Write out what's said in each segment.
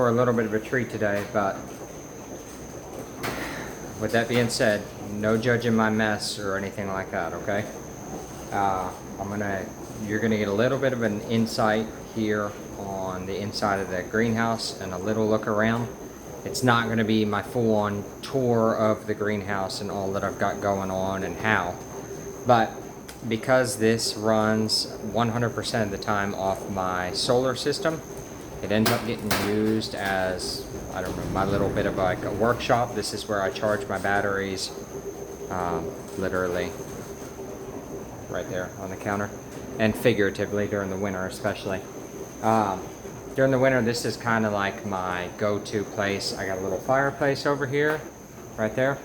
for a little bit of a treat today, but with that being said, no judging my mess or anything like that, okay? You're gonna get a little bit of an insight here on the inside of the greenhouse and a little look around. It's not gonna be my full-on tour of the greenhouse and all that I've got going on and how, but because this runs 100% of the time off my solar system, it ends up getting used as, I don't know, my little bit of like a workshop. This is where I charge my batteries, literally right there on the counter, and figuratively during the winter especially. During the winter, this is kind of like my go-to place. I got a little fireplace over here, right there.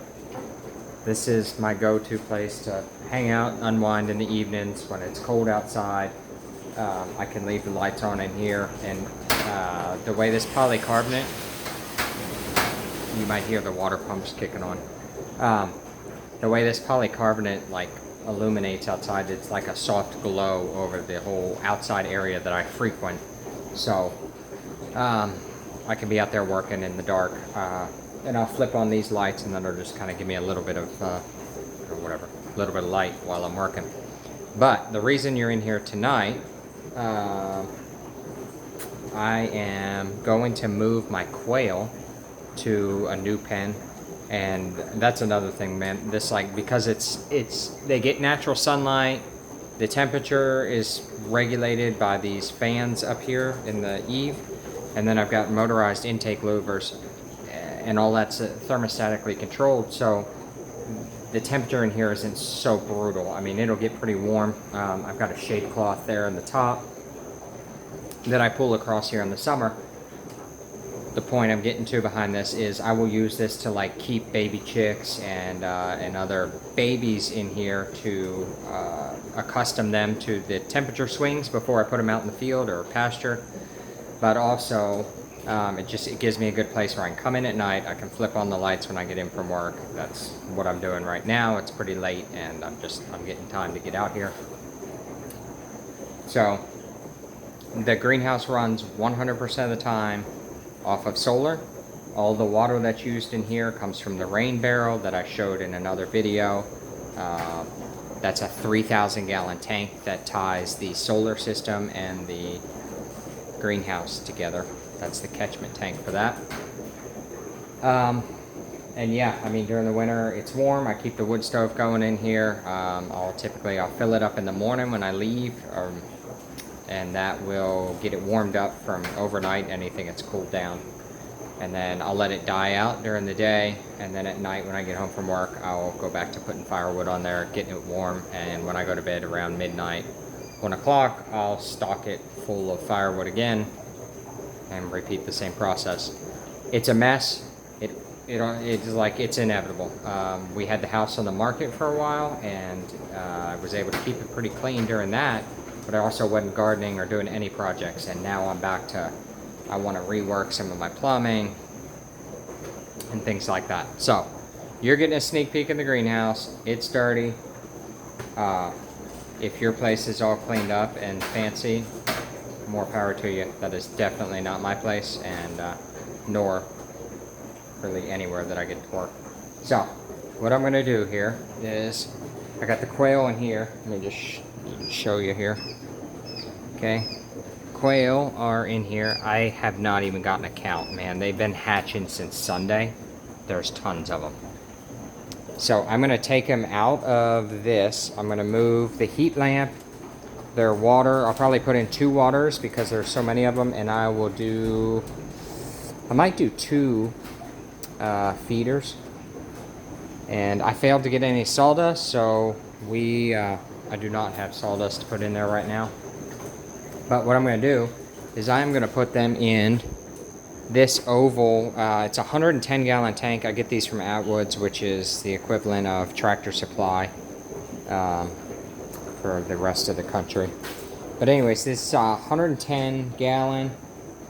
This is my go-to place to hang out, unwind in the evenings when it's cold outside. I can leave the lights on in here, and the way this polycarbonate, you might hear the water pumps kicking on. The way this polycarbonate like illuminates outside, it's like a soft glow over the whole outside area that I frequent. So I can be out there working in the dark, and I'll flip on these lights, and then it'll just kind of give me a little bit of a little bit of light while I'm working. But the reason you're in here tonight, I am going to move my quail to a new pen. And that's another thing, man. This, like, because they get natural sunlight, the temperature is regulated by these fans up here in the eave, and then I've got motorized intake louvers, and all that's thermostatically controlled, so the temperature in here isn't so brutal. I mean, it'll get pretty warm. I've got a shade cloth there in the top that I pull across here in the summer. The point I'm getting to behind this is I will use this to like keep baby chicks and other babies in here to accustom them to the temperature swings before I put them out in the field or pasture. But also it gives me a good place where I can come in at night. I can flip on the lights when I get in from work. That's what I'm doing right now. It's pretty late, and I'm getting time to get out here. So the greenhouse runs 100% of the time off of solar. All the water that's used in here comes from the rain barrel that I showed in another video. That's a 3,000 gallon tank that ties the solar system and the greenhouse together. That's the catchment tank for that. And yeah, I mean, during the winter it's warm. I keep the wood stove going in here. I'll fill it up in the morning when I leave, and that will get it warmed up from overnight, anything it's cooled down. And then I'll let it die out during the day, and then at night when I get home from work, I'll go back to putting firewood on there, getting it warm, and when I go to bed around midnight, 1 o'clock, I'll stock it full of firewood again and repeat the same process. It's a mess. It's like, it's inevitable. We had the house on the market for a while, and I was able to keep it pretty clean during that, but I also wasn't gardening or doing any projects, and now I'm back to, I want to rework some of my plumbing and things like that. So you're getting a sneak peek in the greenhouse. It's dirty. If your place is all cleaned up and fancy, more power to you. That is definitely not my place, and nor really anywhere that I get to work. So what I'm going to do here is, I got the quail in here. Let me just show you here. Okay, quail are in here. I have not even gotten a count, man. They've been hatching since Sunday. There's tons of them. So I'm going to take them out of this. I'm going to move the heat lamp, their water. I'll probably put in 2 waters because there's so many of them, and I might do 2 feeders. And I failed to get any sawdust, so I do not have sawdust to put in there right now. But what I'm going to do is I'm going to put them in this oval. It's a 110 gallon tank. I get these from Atwoods, which is the equivalent of Tractor Supply for the rest of the country. But anyways, this 110 gallon,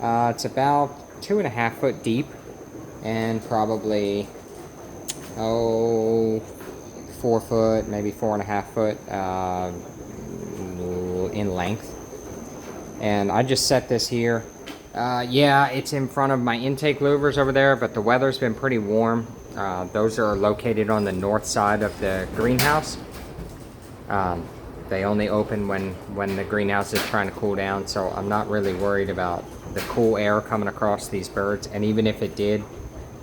it's about 2.5 foot deep, and probably 4 foot, maybe 4.5 foot in length. And I just set this here Yeah, it's in front of my intake louvers over there, but the weather's been pretty warm. Those are located on the north side of the greenhouse. They only open when the greenhouse is trying to cool down, so I'm not really worried about the cool air coming across these birds. And even if it did,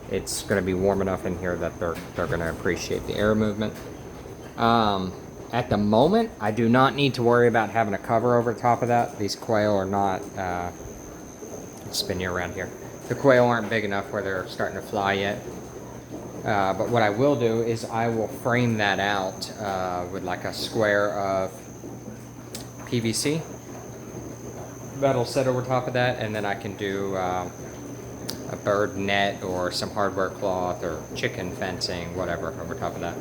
it's going to be warm enough in here that they're going to appreciate the air movement. At the moment, I do not need to worry about having a cover over top of that. These quail are not, spin you around here. The quail aren't big enough where they're starting to fly yet. But what I will do is I will frame that out with like a square of PVC. That'll sit over top of that, and then I can do a bird net or some hardware cloth or chicken fencing, whatever, over top of that.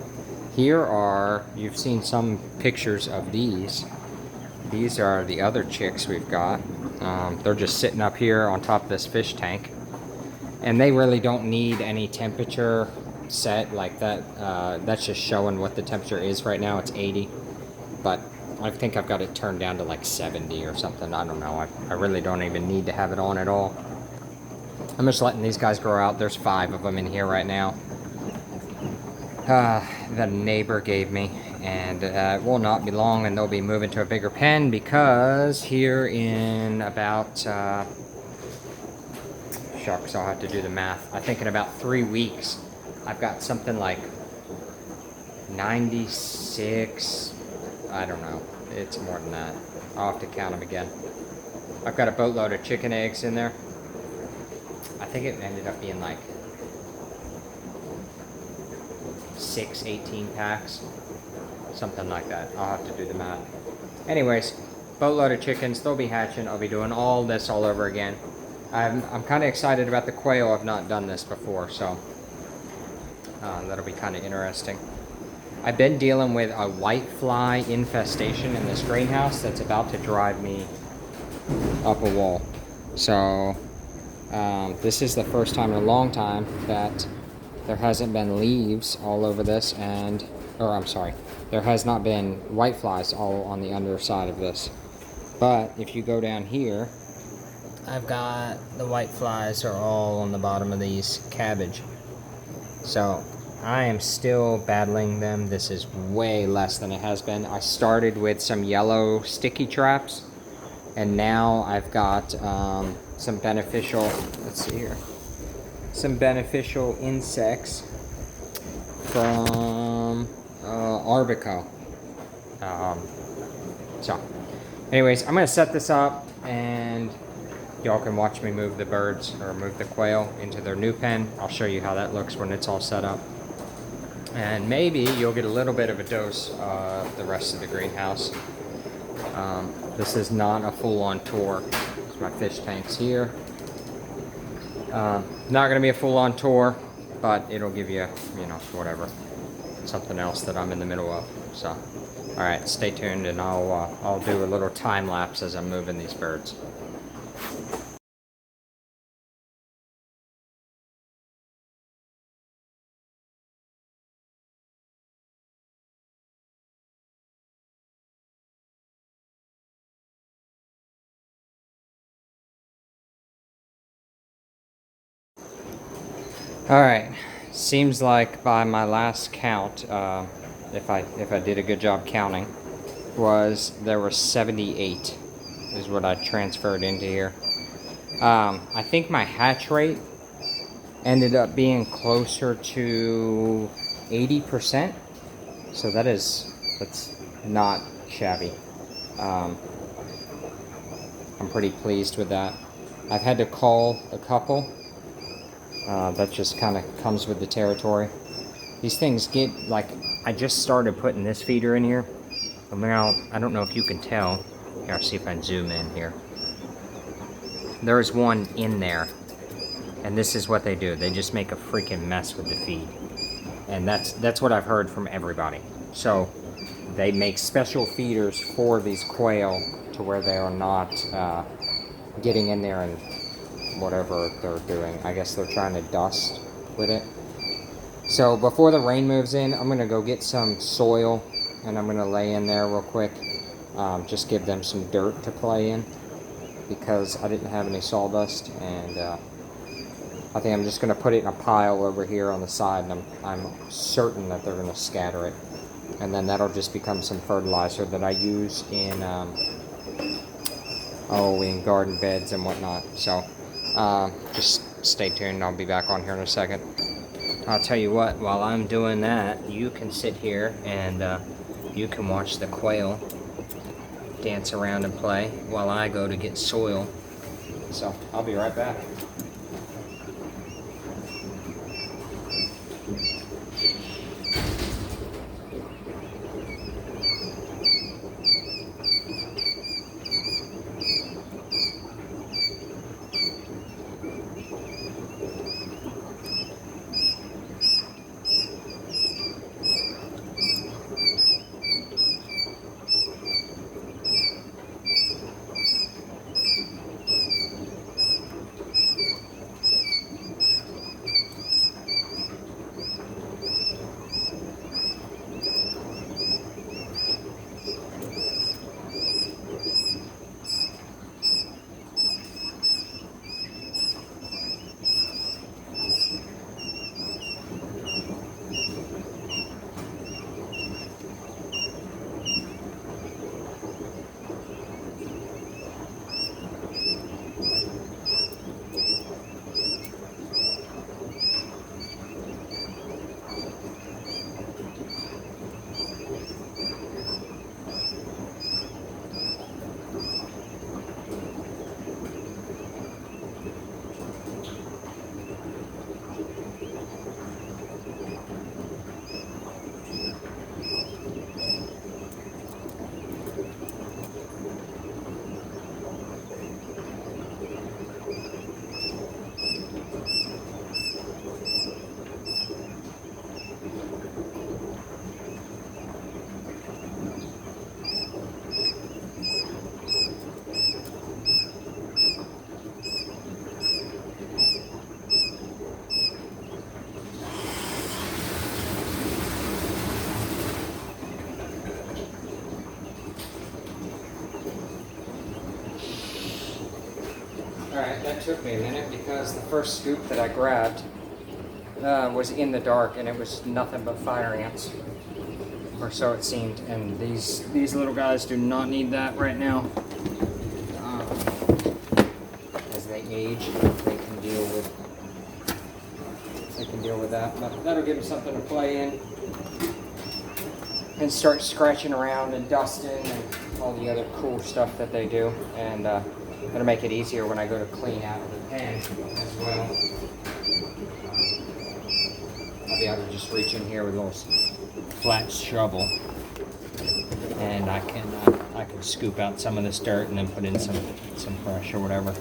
Here are, you've seen some pictures of these. These are the other chicks we've got. They're just sitting up here on top of this fish tank. And they really don't need any temperature set like that. That's just showing what the temperature is right now. It's 80. But I think I've got it turned down to like 70 or something. I don't know. I really don't even need to have it on at all. I'm just letting these guys grow out. There's 5 of them in here right now. The neighbor gave me, and it will not be long and they'll be moving to a bigger pen, because here in about shucks, I'll have to do the math. I think in about 3 weeks I've got something like 96, I don't know, it's more than that. I'll have to count them again. I've got a boatload of chicken eggs in there. I think it ended up being like 18 packs, something like that. I'll have to do the math. Anyways, boatload of chickens. They'll be hatching. I'll be doing all this all over again. I'm kind of excited about the quail. I've not done this before, so that'll be kind of interesting. I've been dealing with a whitefly infestation in this greenhouse that's about to drive me up a wall. So this is the first time in a long time that there hasn't been leaves all over this, there has not been whiteflies all on the underside of this. But if you go down here, I've got the whiteflies are all on the bottom of these cabbage. So I am still battling them. This is way less than it has been. I started with some yellow sticky traps, and now I've got some beneficial, let's see here, some beneficial insects from Arbico. So anyways, I'm gonna set this up and y'all can watch me move the birds, or move the quail into their new pen. I'll show you how that looks when it's all set up, and maybe you'll get a little bit of a dose of the rest of the greenhouse. This is not a full-on tour. There's my fish tanks here. Not gonna be a full-on tour, but it'll give you, whatever, something else that I'm in the middle of. So, all right, stay tuned, and I'll do a little time lapse as I'm moving these birds. All right, seems like by my last count, if I did a good job counting, there were 78 is what I transferred into here. I think my hatch rate ended up being closer to 80%, so that's not shabby. I'm pretty pleased with that. I've had to call a couple. That just kind of comes with the territory. These things get, like, I just started putting this feeder in here. Now, I don't know if you can tell. Here, I'll see if I can zoom in here. There's one in there. And this is what they do. They just make a freaking mess with the feed. And that's what I've heard from everybody. So, they make special feeders for these quail to where they are not getting in there and whatever they're doing. I guess they're trying to dust with it. So before the rain moves in, I'm gonna go get some soil and I'm gonna lay in there real quick. Just give them some dirt to play in. because I didn't have any sawdust, and I think I'm just going to put it in a pile over here on the side, and I'm certain that they're going to scatter it, and then that'll just become some fertilizer that I use in in garden beds and whatnot. So just stay tuned. I'll be back on here in a second. I'll tell you what, while I'm doing that, you can sit here and you can watch the quail dance around and play while I go to get soil. So I'll be right back. Alright, that took me a minute because the first scoop that I grabbed was in the dark, and it was nothing but fire ants, or so it seemed. And these little guys do not need that right now. As they age, they can deal with that. But that'll give them something to play in and start scratching around and dusting and all the other cool stuff that they do. And it'll make it easier when I go to clean out the pen as well. I'll be able to just reach in here with a little flat shovel, and I can scoop out some of this dirt and then put in some fresh or whatever.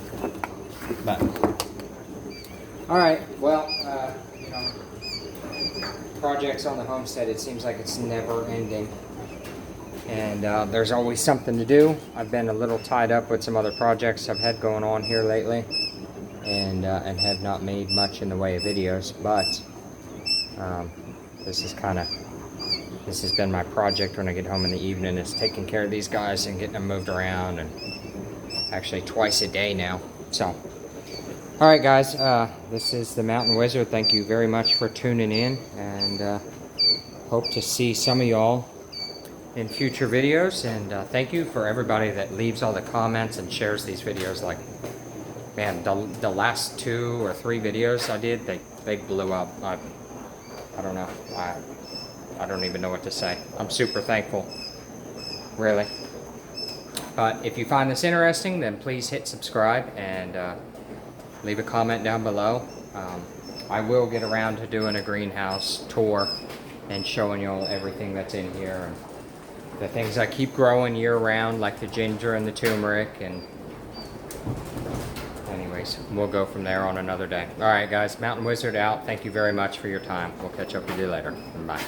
But all right, well, you know, projects on the homestead, it seems like it's never ending. And there's always something to do. I've been a little tied up with some other projects I've had going on here lately, and have not made much in the way of videos. But this has been my project when I get home in the evening, is taking care of these guys and getting them moved around, and actually twice a day now. So, all right, guys, this is the Mountain Wizard. Thank you very much for tuning in, and hope to see some of y'all in future videos. And thank you for everybody that leaves all the comments and shares these videos. Like, man, the last 2 or 3 videos I did, they blew up. I don't know. I don't even know what to say. I'm super thankful, really. But if you find this interesting, then please hit subscribe and leave a comment down below. I will get around to doing a greenhouse tour and showing you all everything that's in here, and the things I keep growing year-round, like the ginger and the turmeric. And anyways, we'll go from there on another day. All right, guys, Mountain Wizard out. Thank you very much for your time. We'll catch up with you later. Bye.